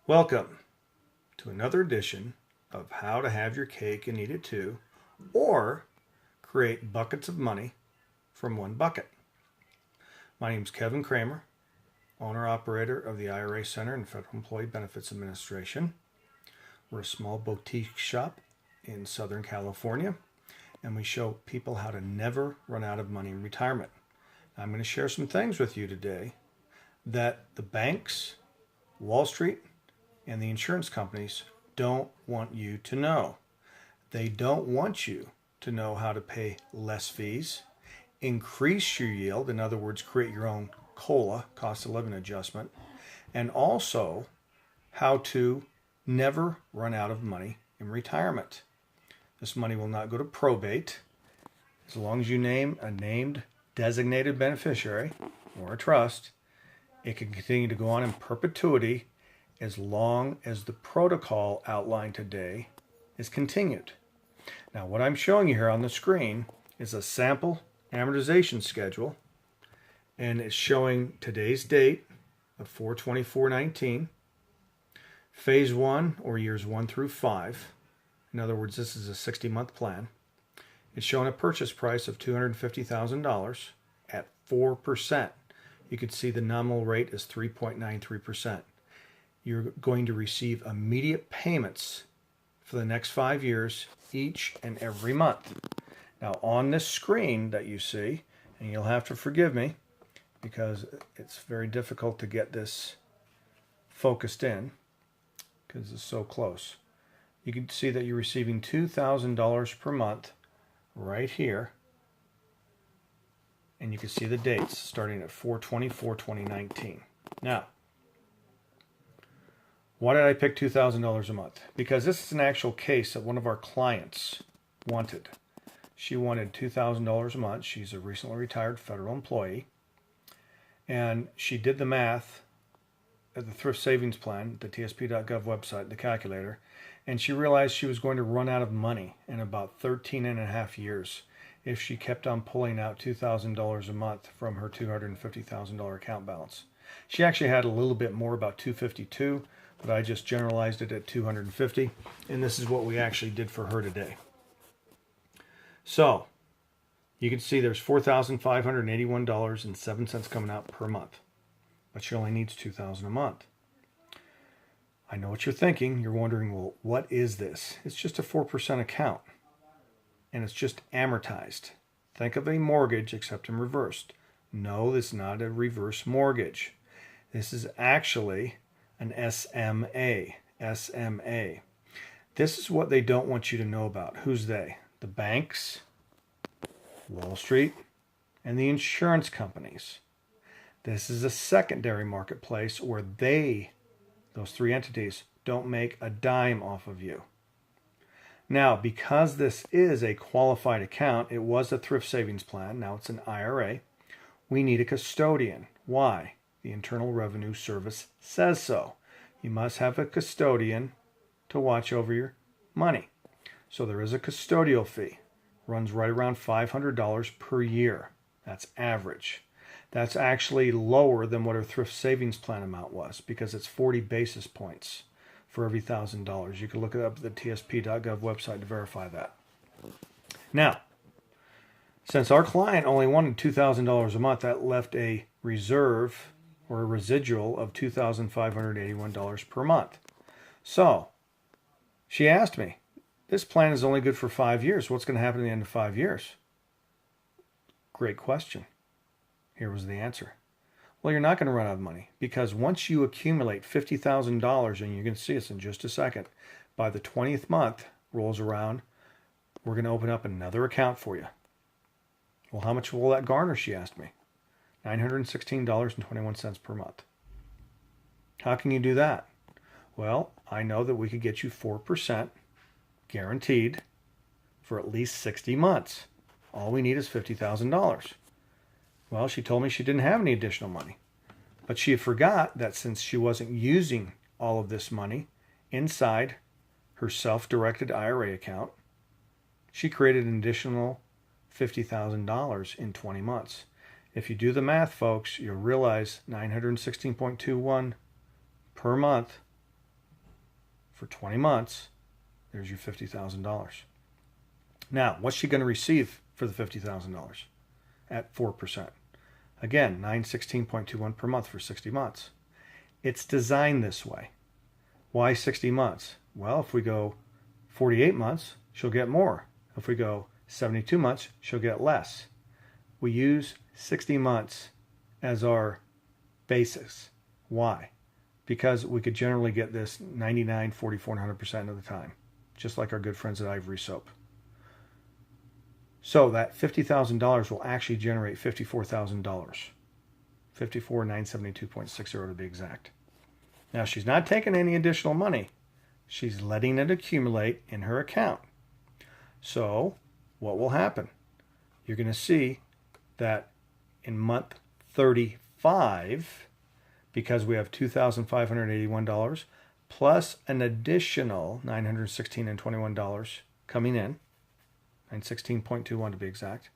Welcome to another edition of How to Have Your Cake and Eat It Too, or Create Buckets of Money from One Bucket. My name is Kevin Kramer, owner-operator of the IRA Center and Federal Employee Benefits Administration. We're a small boutique shop in Southern California, and we show people how to never run out of money in retirement. I'm going to share some things with you today that the banks, Wall Street, and the insurance companies don't want you to know. They don't want you to know how to pay less fees, increase your yield, in other words, create your own COLA, cost of living adjustment, and also how to never run out of money in retirement. This money will not go to probate as long as you name a named designated beneficiary or a trust. It can continue to go on in perpetuity as long as the protocol outlined today is continued. Now, what I'm showing you here on the screen is a sample amortization schedule, and it's showing today's date of 4/24/19, phase 1 or years 1 through 5. In other words, this is a 60-month plan. It's showing a purchase price of $250,000 at 4%. You can see the nominal rate is 3.93%. You're going to receive immediate payments for the next 5 years, each and every month. Now, on this screen that you see, and you'll have to forgive me because it's very difficult to get this focused in because it's so close. You can see that you're receiving $2,000 per month right here. And you can see the dates starting at 4/24/2019. Now, why did I pick $2,000 a month? Because this is an actual case that one of our clients wanted. She wanted $2,000 a month. She's a recently retired federal employee. And she did the math at the Thrift Savings Plan, the TSP.gov website, the calculator, and she realized she was going to run out of money in about 13 and a half years if she kept on pulling out $2,000 a month from her $250,000 account balance. She actually had a little bit more, about $252, but I just generalized it at $250, and this is what we actually did for her today. So, you can see there's $4,581.07 coming out per month, but she only needs $2,000 a month. I know what you're thinking. You're wondering, well, what is this? It's just a 4% account, and it's just amortized. Think of a mortgage except in reversed. No, this is not a reverse mortgage. This is actually an SMA. SMA. This is what they don't want you to know about. Who's they? The banks, Wall Street, and the insurance companies. This is a secondary marketplace where those three entities, don't make a dime off of you. Now, because this is a qualified account, it was a thrift savings plan, now it's an IRA, we need a custodian. Why? The Internal Revenue Service says so. You must have a custodian to watch over your money. So there is a custodial fee. Runs right around $500 per year. That's average. That's actually lower than what our thrift savings plan amount was because it's 40 basis points for every $1,000. You can look it up at the TSP.gov website to verify that. Now, since our client only wanted $2,000 a month, that left a reserve or a residual of $2,581 per month. So, she asked me, this plan is only good for 5 years. What's going to happen at the end of 5 years? Great question. Here was the answer. Well, you're not going to run out of money because once you accumulate $50,000, and you're going to see this in just a second, by the 20th month rolls around, we're going to open up another account for you. Well, how much will that garner, she asked me. $916.21 per month. How can you do that? Well, I know that we could get you 4% guaranteed for at least 60 months. All we need is $50,000. Well, she told me she didn't have any additional money, but she forgot that since she wasn't using all of this money inside her self-directed IRA account, she created an additional $50,000 in 20 months. If you do the math, folks, you'll realize $916.21 per month for 20 months, there's your $50,000. Now, what's she going to receive for the $50,000 at 4%? Again, $916.21 per month for 60 months. It's designed this way. Why 60 months? Well, if we go 48 months, she'll get more. If we go 72 months, she'll get less. We use 60 months as our basis. Why? Because we could generally get this 99, 44, and 100% of the time, just like our good friends at Ivory Soap. So that $50,000 will actually generate $54,000. $54,972.60 to be exact. Now, she's not taking any additional money. She's letting it accumulate in her account. So what will happen? You're going to see that in month 35, because we have $2,581 plus an additional $916.21 coming in, $916.21 to be exact,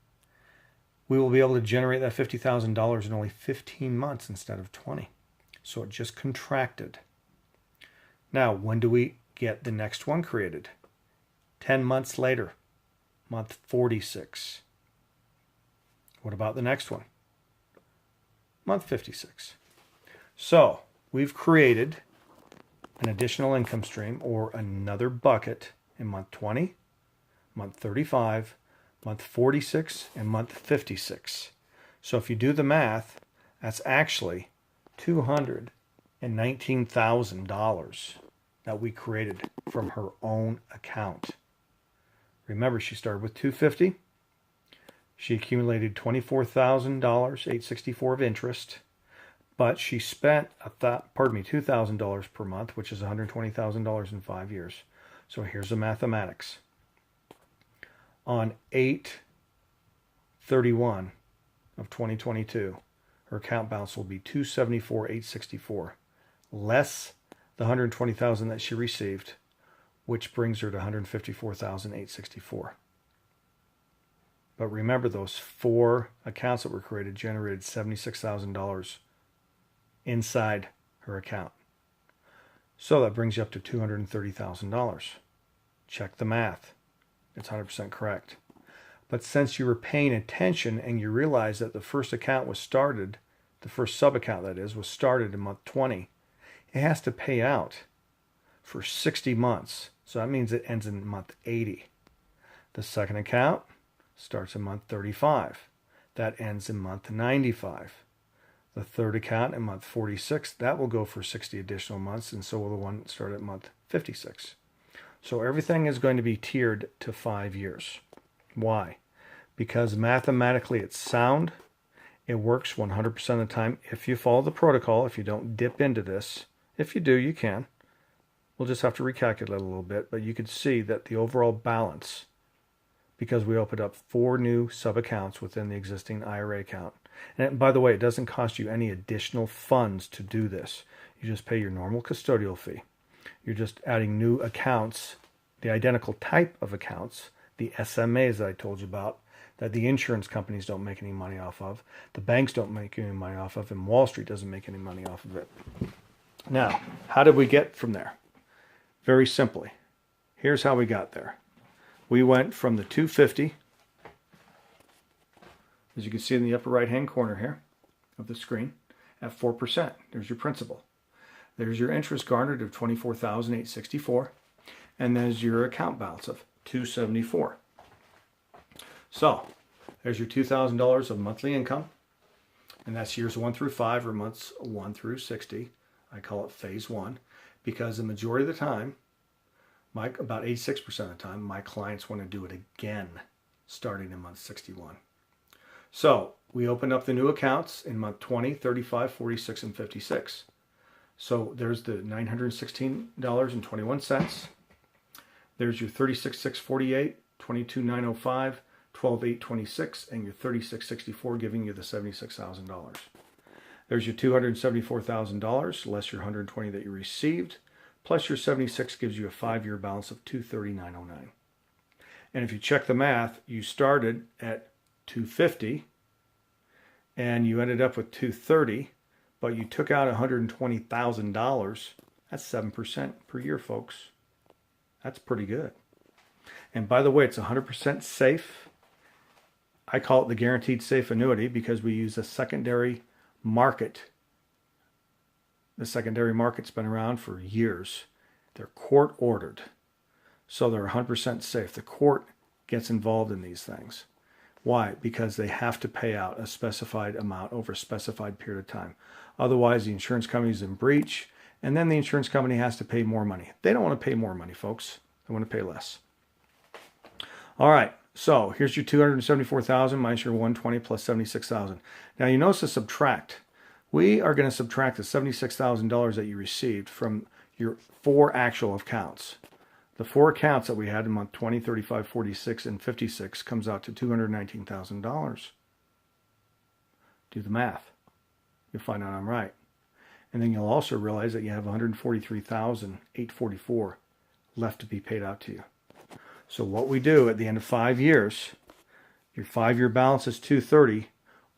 we will be able to generate that $50,000 in only 15 months instead of 20. So it just contracted. Now, when do we get the next one created? 10 months later, month 46. What about the next one? Month 56. So we've created an additional income stream or another bucket in month 20, month 35, month 46, and month 56. So if you do the math, that's actually $219,000 that we created from her own account. Remember, she started with $250. She accumulated $24,864 of interest, but she spent $2,000 per month, which is $120,000 in 5 years. So here's the mathematics. On 8/31 of 2022, her account balance will be $274,864, less the $120,000 that she received, which brings her to $154,864. But remember, those 4 accounts that were created generated $76,000 inside her account. So that brings you up to $230,000. Check the math. It's 100% correct. But since you were paying attention and you realized that the first account was started, the first sub-account that is, was started in month 20, it has to pay out for 60 months. So that means it ends in month 80. The second account starts in month 35. That ends in month 95. The third account in month 46, that will go for 60 additional months, and so will the one that started at month 56. So everything is going to be tiered to 5 years. Why? Because mathematically it's sound. It works 100% of the time if you follow the protocol, if you don't dip into this. If you do, you can. We'll just have to recalculate a little bit, but you can see that the overall balance, because we opened up 4 new sub-accounts within the existing IRA account. And by the way, it doesn't cost you any additional funds to do this. You just pay your normal custodial fee. You're just adding new accounts, the identical type of accounts, the SMAs that I told you about, that the insurance companies don't make any money off of, the banks don't make any money off of, and Wall Street doesn't make any money off of it. Now, how did we get from there? Very simply. Here's how we got there. We went from the $250, as you can see in the upper right-hand corner here of the screen, at 4%. There's your principal. There's your interest garnered of $24,864, and there's your account balance of $274. So there's your $2,000 of monthly income, and that's years 1 through 5 or months 1 through 60. I call it phase 1 because the majority of the time, about 86% of the time, my clients want to do it again starting in month 61. So we opened up the new accounts in month 20, 35, 46, and 56. So there's the $916.21. There's your $36,648, $22,905, $12,826, and your $36,664, giving you the $76,000. There's your $274,000 less your $120 that you received, plus your $76 gives you a 5-year balance of $239.09. And if you check the math, you started at $250 and you ended up with $230, but you took out $120,000. That's 7% per year, folks. That's pretty good. And by the way, it's 100% safe. I call it the guaranteed safe annuity because we use a secondary market. The secondary market's been around for years. They're court ordered. So they're 100% safe. The court gets involved in these things. Why? Because they have to pay out a specified amount over a specified period of time. Otherwise, the insurance company is in breach, and then the insurance company has to pay more money. They don't want to pay more money, folks. They want to pay less. All right, so here's your $274,000 minus your $120 plus $76,000. Now you notice the subtract. We are going to subtract the $76,000 that you received from your 4 actual accounts. The 4 accounts that we had in month 20, 35, 46, and 56 comes out to $219,000. Do the math. You'll find out I'm right. And then you'll also realize that you have $143,844 left to be paid out to you. So what we do at the end of 5 years, your 5-year balance is $230,000.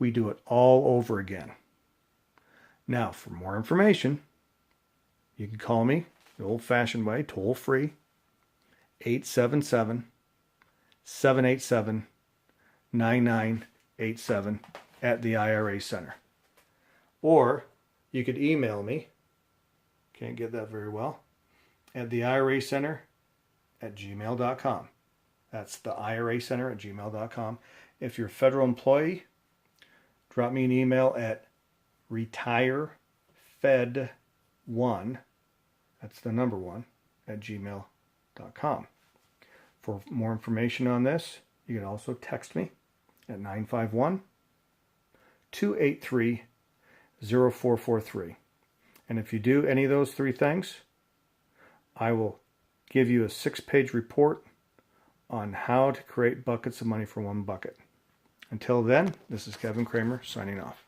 We do it all over again. Now, for more information, you can call me the old-fashioned way, toll-free, 877-787-9987 at the IRA Center. Or you could email me, can't get that very well, at the IRA Center at gmail.com. That's the IRA Center at gmail.com. If you're a federal employee, drop me an email at retirefed1, that's the number 1, at gmail.com. For more information on this, you can also text me at 951-283-0443. And if you do any of those 3 things, I will give you a 6-page report on how to create buckets of money for 1 bucket. Until then, this is Kevin Kramer signing off.